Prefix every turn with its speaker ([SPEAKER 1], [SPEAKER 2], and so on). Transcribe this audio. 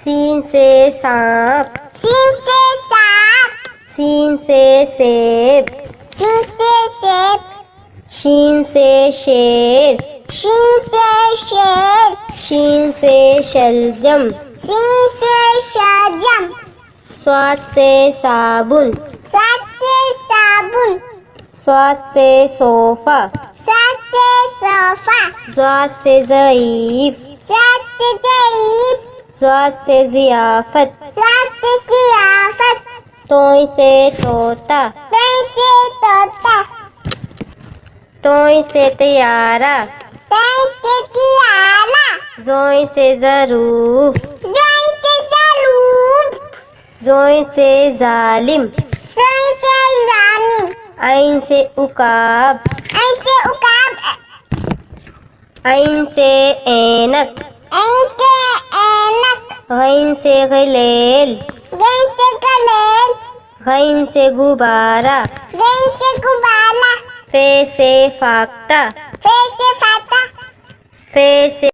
[SPEAKER 1] scene से सांप,
[SPEAKER 2] scene से सांप,
[SPEAKER 1] सीन से सेब,
[SPEAKER 2] सीन से सेब,
[SPEAKER 1] शीन से शेर,
[SPEAKER 2] शीन से शेर,
[SPEAKER 1] शीन से शलजम,
[SPEAKER 2] शीन से शलजम,
[SPEAKER 1] स्वाद से साबुन,
[SPEAKER 2] स्वाद से साबुन,
[SPEAKER 1] स्वाद से सोफा,
[SPEAKER 2] स्वाद से सोफा,
[SPEAKER 1] स्वाद से ज़ईफ,
[SPEAKER 2] स्वाद से ज़ईफ,
[SPEAKER 1] स्वाद से ज़ियाफ़त,
[SPEAKER 2] स्वाद से ज़ियाफ़त,
[SPEAKER 1] तोय से तोता,
[SPEAKER 2] तोय से तोता,
[SPEAKER 1] तोय से तैयारा,
[SPEAKER 2] तोय से तियारा,
[SPEAKER 1] ज़ोय से ज़रूफ,
[SPEAKER 2] ज़ोय से ज़रूफ,
[SPEAKER 1] ज़ोय से ज़ालिम,
[SPEAKER 2] ज़ोय से ज़ालिम,
[SPEAKER 1] ऐन से उकाब,
[SPEAKER 2] ऐसे उकाब,
[SPEAKER 1] ऐन से ऐनक,
[SPEAKER 2] ऐसे ऐनक,
[SPEAKER 1] गैन से गलेल,
[SPEAKER 2] गैन से गलेल,
[SPEAKER 1] गैन से गुब्बारा,
[SPEAKER 2] गैन से गुब्बारा,
[SPEAKER 1] फे से फाख्ता,
[SPEAKER 2] फे से फाता,
[SPEAKER 1] फे से